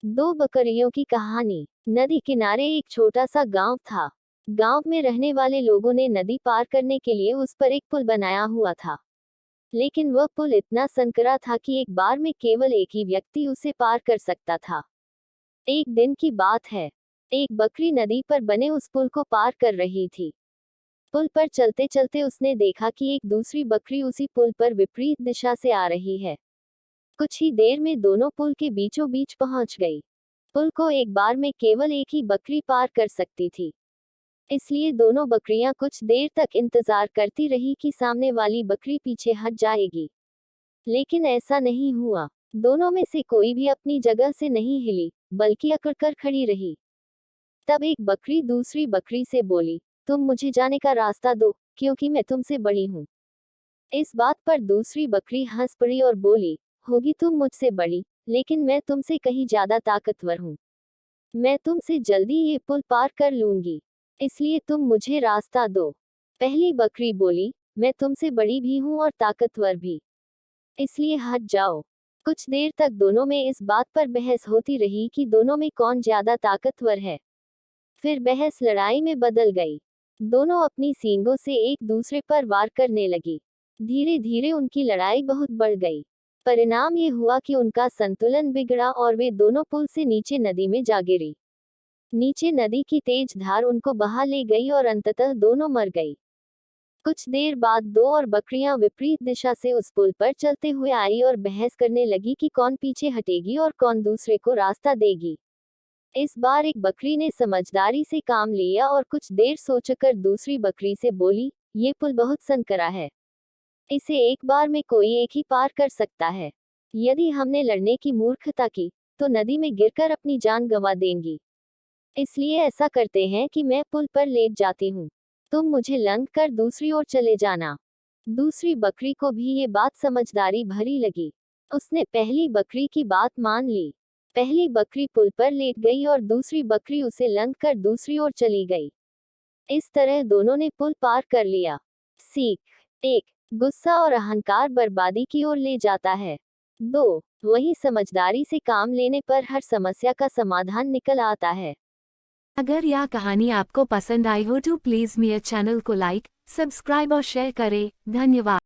दो बकरियों की कहानी। नदी किनारे एक छोटा सा गांव था। गांव में रहने वाले लोगों ने नदी पार करने के लिए उस पर एक पुल बनाया हुआ था। लेकिन वह पुल इतना संकरा था कि एक बार में केवल एक ही व्यक्ति उसे पार कर सकता था। एक दिन की बात है। एक बकरी नदी पर बने उस पुल को पार कर रही थी। पुल पर चलते चलते उसने देखा कि एक दूसरी बकरी उसी पुल पर विपरीत दिशा से आ रही है। कुछ ही देर में दोनों पुल के बीचों बीच पहुंच गई। पुल को एक बार में केवल एक ही बकरी पार कर सकती थी। इसलिए दोनों बकरियां कुछ देर तक इंतजार करती रही कि सामने वाली बकरी पीछे हट जाएगी। लेकिन ऐसा नहीं हुआ। दोनों में से कोई भी अपनी जगह से नहीं हिली, बल्कि अकड़कर खड़ी रही। तब एक बकरी दूसरी बकरी से बोली, तुम मुझे जाने का रास्ता दो, क्योंकि मैं तुमसे बड़ी हूँ। इस बात पर दूसरी बकरी हंस पड़ी और बोली, होगी तुम मुझसे बड़ी, लेकिन मैं तुमसे कहीं ज्यादा ताकतवर हूँ। मैं तुमसे जल्दी ये पुल पार कर लूंगी, इसलिए तुम मुझे रास्ता दो। पहली बकरी बोली, मैं तुमसे बड़ी भी हूँ और ताकतवर भी, इसलिए हट जाओ। कुछ देर तक दोनों में इस बात पर बहस होती रही कि दोनों में कौन ज्यादा ताकतवर है। फिर बहस लड़ाई में बदल गई। दोनों अपनी सींगों से एक दूसरे पर वार करने लगी। धीरे धीरे उनकी लड़ाई बहुत बढ़ गई। परिणाम ये हुआ कि उनका संतुलन बिगड़ा और वे दोनों पुल से नीचे नदी में जा गिरी। नीचे नदी की तेज धार उनको बहा ले गई और अंततः दोनों मर गई। कुछ देर बाद दो और बकरियां विपरीत दिशा से उस पुल पर चलते हुए आई और बहस करने लगी कि कौन पीछे हटेगी और कौन दूसरे को रास्ता देगी। इस बार एक बकरी ने समझदारी से काम लिया और कुछ देर सोचकर दूसरी बकरी से बोली, ये पुल बहुत संकरा है। इसे एक बार में कोई एक ही पार कर सकता है। यदि हमने लड़ने की मूर्खता की, तो नदी में गिरकर अपनी जान गंवा देंगी। इसलिए ऐसा करते हैं कि मैं पुल पर लेट जाती हूँ। तुम मुझे लंघ कर दूसरी ओर चले जाना। दूसरी बकरी को भी ये बात समझदारी भरी लगी। उसने पहली बकरी की बात मान ली। पहली बकरी पुल पर लेट गई और दूसरी बकरी उसे लंघ कर दूसरी ओर चली गई। इस तरह दोनों ने पुल पार कर लिया। सीख 1। गुस्सा और अहंकार बर्बादी की ओर ले जाता है। 2। वही समझदारी से काम लेने पर हर समस्या का समाधान निकल आता है। अगर यह कहानी आपको पसंद आई हो तो प्लीज़ मेरे चैनल को लाइक, सब्सक्राइब और शेयर करें। धन्यवाद।